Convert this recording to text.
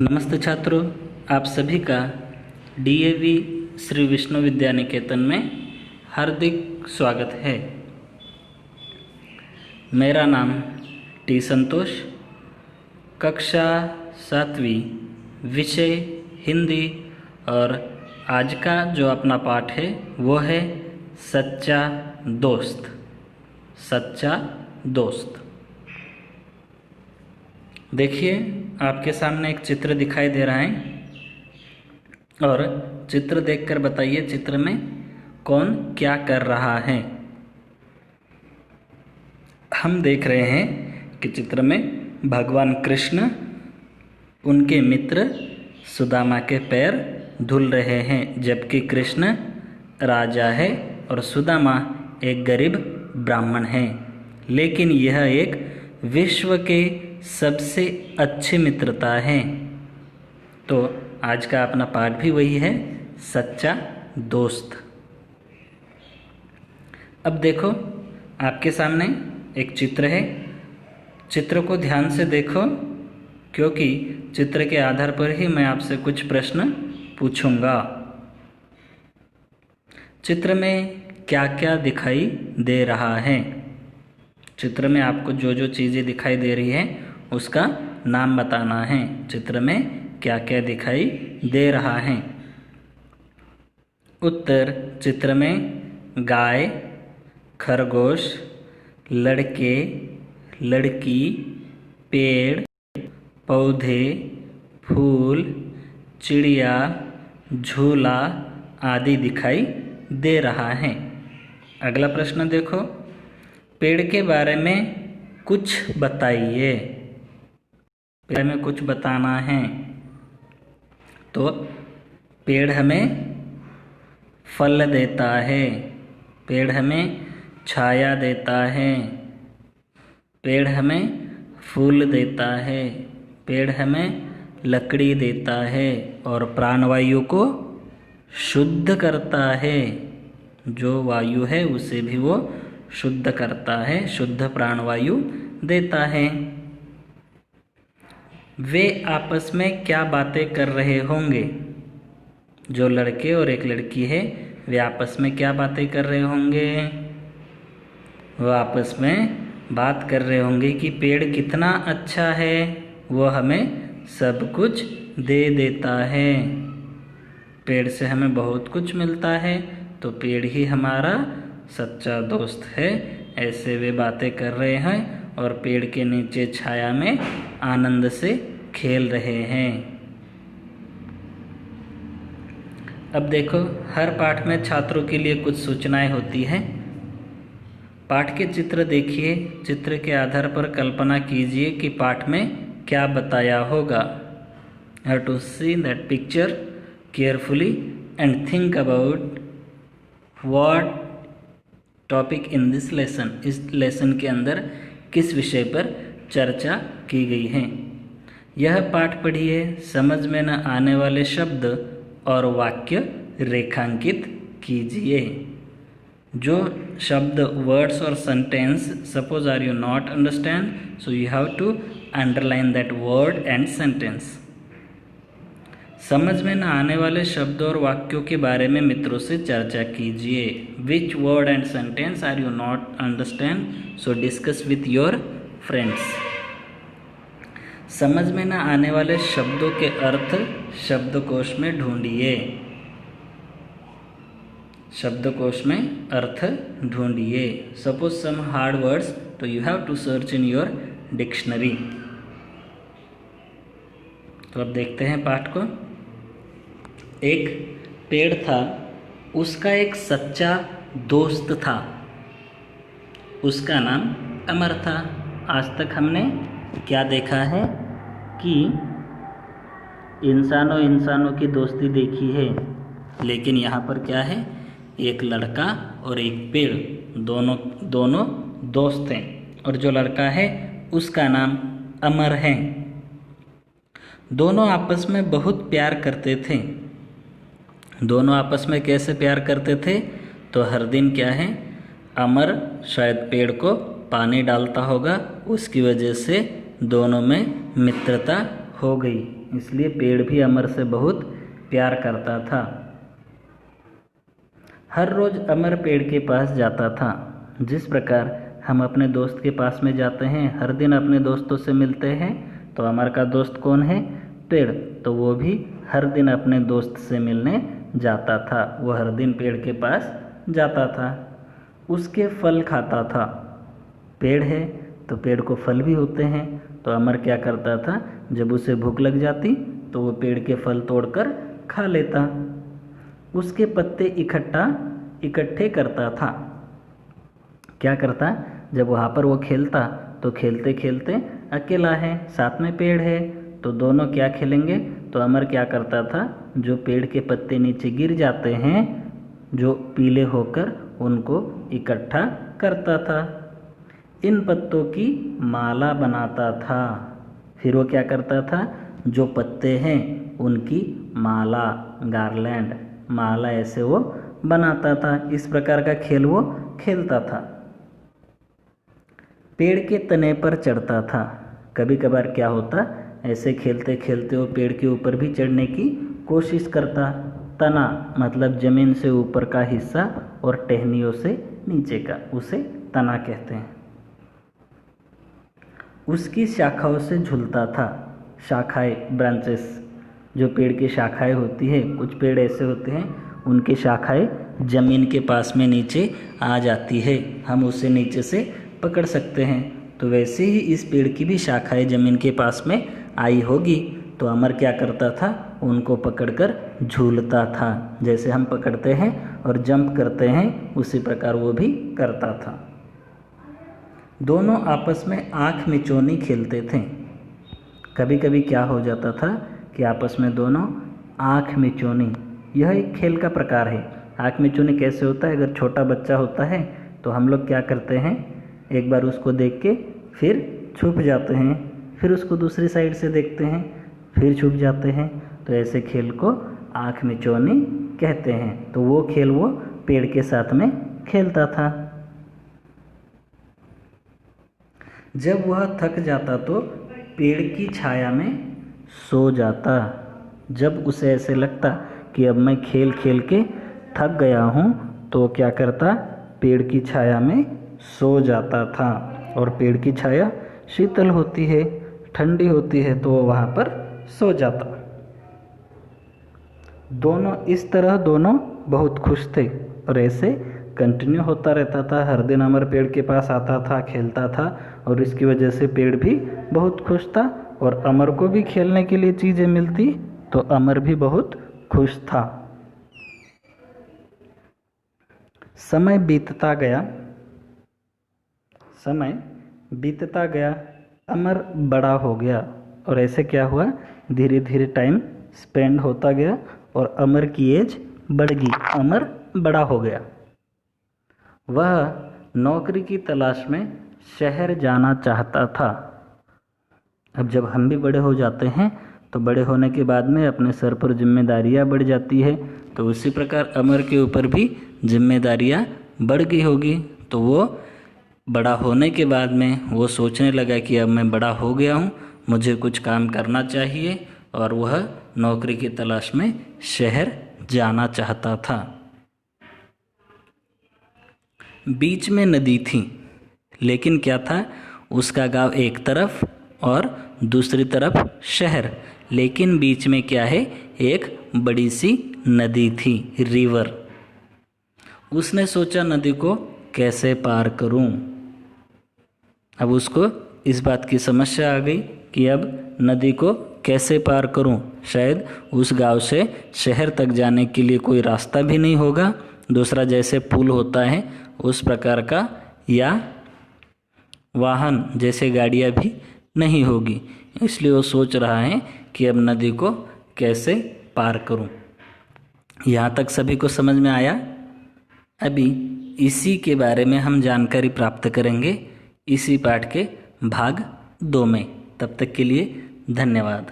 नमस्ते छात्रों, आप सभी का डीएवी श्री विष्णु विद्या निकेतन में हार्दिक स्वागत है। मेरा नाम टी संतोष, कक्षा 7वीं, विषय हिंदी, और आज का जो अपना पाठ है वो है सच्चा दोस्त। सच्चा दोस्त। देखिए, आपके सामने एक चित्र दिखाई दे रहा है और चित्र देखकर बताइए चित्र में कौन क्या कर रहा है। हम देख रहे हैं कि चित्र में भगवान कृष्ण उनके मित्र सुदामा के पैर धुल रहे हैं, जबकि कृष्ण राजा है और सुदामा एक गरीब ब्राह्मण है। लेकिन यह एक विश्व के सबसे अच्छी मित्रता है। तो आज का अपना पाठ भी वही है, सच्चा दोस्त। अब देखो, आपके सामने एक चित्र है। चित्र को ध्यान से देखो, क्योंकि चित्र के आधार पर ही मैं आपसे कुछ प्रश्न पूछूंगा। चित्र में क्या क्या दिखाई दे रहा है? चित्र में आपको जो जो चीज़ें दिखाई दे रही है उसका नाम बताना है। चित्र में क्या क्या दिखाई दे रहा है? उत्तर: चित्र में गाय, खरगोश, लड़के, लड़की, पेड़, पौधे, फूल, चिड़िया, झूला आदि दिखाई दे रहा है। अगला प्रश्न देखो, पेड़ के बारे में कुछ बताइए। पेड़ में कुछ बताना है। तो पेड़ हमें फल देता है, पेड़ हमें छाया देता है, पेड़ हमें फूल देता है, पेड़ हमें लकड़ी देता है और प्राणवायु को शुद्ध करता है। जो वायु है उसे भी वो शुद्ध करता है, शुद्ध प्राणवायु देता है। वे आपस में क्या बातें कर रहे होंगे? जो लड़के और एक लड़की है, वे आपस में क्या बातें कर रहे होंगे? वो आपस में बात कर रहे होंगे कि पेड़ कितना अच्छा है, वो हमें सब कुछ दे देता है। पेड़ से हमें बहुत कुछ मिलता है, तो पेड़ ही हमारा सच्चा दोस्त है। ऐसे वे बातें कर रहे हैं और पेड़ के नीचे छाया में आनंद से खेल रहे हैं। अब देखो, हर पाठ में छात्रों के लिए कुछ सूचनाएं होती हैं। पाठ के चित्र देखिए, चित्र के आधार पर कल्पना कीजिए कि पाठ में क्या बताया होगा। Have to see that picture carefully and think about what topic in this lesson. इस लेसन के अंदर किस विषय पर चर्चा की गई है। यह पाठ पढ़िए, समझ में न आने वाले शब्द और वाक्य रेखांकित कीजिए। जो शब्द, वर्ड्स और sentence, suppose are you not understand, so you have to underline that word and sentence. समझ में न आने वाले शब्द और वाक्यों के बारे में मित्रों से चर्चा कीजिए। Which word and sentence are you not understand, so discuss with your friends. समझ में न आने वाले शब्दों के अर्थ शब्दकोश में ढूंढिए। शब्दकोश में अर्थ ढूंढिए। सपोज सम हार्ड वर्ड्स, तो you have to search in your dictionary. तो अब देखते हैं पाठ को। एक पेड़ था, उसका एक सच्चा दोस्त था, उसका नाम अमर था। आज तक हमने क्या देखा है कि इंसानों की दोस्ती देखी है, लेकिन यहाँ पर क्या है, एक लड़का और एक पेड़, दोनों दोस्त हैं। और जो लड़का है उसका नाम अमर है। दोनों आपस में बहुत प्यार करते थे। दोनों आपस में कैसे प्यार करते थे? तो हर दिन क्या है, अमर शायद पेड़ को पानी डालता होगा, उसकी वजह से दोनों में मित्रता हो गई। इसलिए पेड़ भी अमर से बहुत प्यार करता था। हर रोज़ अमर पेड़ के पास जाता था। जिस प्रकार हम अपने दोस्त के पास में जाते हैं, हर दिन अपने दोस्तों से मिलते हैं, तो अमर का दोस्त कौन है? पेड़। तो वो भी हर दिन अपने दोस्त से मिलने जाता था। वो हर दिन पेड़ के पास जाता था, उसके फल खाता था। पेड़ है तो पेड़ को फल भी होते हैं, तो अमर क्या करता था, जब उसे भूख लग जाती तो वो पेड़ के फल तोड़कर खा लेता। उसके पत्ते इकट्ठे करता था। क्या करता, जब वहाँ पर वो खेलता तो खेलते खेलते अकेला है, साथ में पेड़ है, तो दोनों क्या खेलेंगे। तो अमर क्या करता था, जो पेड़ के पत्ते नीचे गिर जाते हैं, जो पीले होकर, उनको इकट्ठा करता था। इन पत्तों की माला बनाता था। फिर वो क्या करता था, जो पत्ते हैं उनकी माला, गार्लैंड, माला ऐसे वो बनाता था। इस प्रकार का खेल वो खेलता था। पेड़ के तने पर चढ़ता था। कभी कभार क्या होता, ऐसे खेलते खेलते वो पेड़ के ऊपर भी चढ़ने की कोशिश करता। तना मतलब ज़मीन से ऊपर का हिस्सा और टहनियों से नीचे का, उसे तना कहते हैं। उसकी शाखाओं से झूलता था। शाखाएं, ब्रांचेस, जो पेड़ की शाखाएं होती है, कुछ पेड़ ऐसे होते हैं उनकी शाखाएं ज़मीन के पास में नीचे आ जाती है, हम उसे नीचे से पकड़ सकते हैं। तो वैसे ही इस पेड़ की भी शाखाएं ज़मीन के पास में आई होगी। तो अमर क्या करता था, उनको पकड़कर झूलता था। जैसे हम पकड़ते हैं और जंप करते हैं, उसी प्रकार वो भी करता था। दोनों आपस में आँख मिचौनी खेलते थे। कभी कभी क्या हो जाता था कि आपस में दोनों आँख मिचौनी, यह एक खेल का प्रकार है। आँख मिचौनी कैसे होता है, अगर छोटा बच्चा होता है तो हम लोग क्या करते हैं, एक बार उसको देख के फिर छुप जाते हैं, फिर उसको दूसरी साइड से देखते हैं, फिर छुप जाते हैं। तो ऐसे खेल को आँख मिचौनी कहते हैं। तो वो खेल वो पेड़ के साथ में खेलता था। जब वह थक जाता तो पेड़ की छाया में सो जाता। जब उसे ऐसे लगता कि अब मैं खेल खेल के थक गया हूँ, तो क्या करता, पेड़ की छाया में सो जाता था। और पेड़ की छाया शीतल होती है, ठंडी होती है, तो वो वहाँ पर सो जाता। इस तरह दोनों बहुत खुश थे और ऐसे कंटिन्यू होता रहता था। हर दिन अमर पेड़ के पास आता था, खेलता था, और इसकी वजह से पेड़ भी बहुत खुश था और अमर को भी खेलने के लिए चीज़ें मिलती, तो अमर भी बहुत खुश था। समय बीतता गया, अमर बड़ा हो गया, और ऐसे क्या हुआ, धीरे धीरे टाइम स्पेंड होता गया और अमर की एज बढ़ गई, अमर बड़ा हो गया। वह नौकरी की तलाश में शहर जाना चाहता था। अब जब हम भी बड़े हो जाते हैं तो बड़े होने के बाद में अपने सर पर जिम्मेदारियां बढ़ जाती है, तो उसी प्रकार अमर के ऊपर भी जिम्मेदारियां बढ़ गई होगी। तो वो बड़ा होने के बाद में वो सोचने लगा कि अब मैं बड़ा हो गया हूँ, मुझे कुछ काम करना चाहिए, और वह नौकरी की तलाश में शहर जाना चाहता था। बीच में नदी थी, लेकिन क्या था, उसका गांव एक तरफ और दूसरी तरफ शहर, लेकिन बीच में क्या है, एक बड़ी सी नदी थी, रिवर। उसने सोचा नदी को कैसे पार करूं। अब उसको इस बात की समस्या आ गई कि अब नदी को कैसे पार करूं। शायद उस गांव से शहर तक जाने के लिए कोई रास्ता भी नहीं होगा, दूसरा जैसे पुल होता है उस प्रकार का, या वाहन जैसे गाड़ियाँ भी नहीं होगी। इसलिए वो सोच रहा है कि अब नदी को कैसे पार करूं। यहाँ तक सभी को समझ में आया। अभी इसी के बारे में हम जानकारी प्राप्त करेंगे इसी पाठ के भाग 2 में। तब तक के लिए धन्यवाद।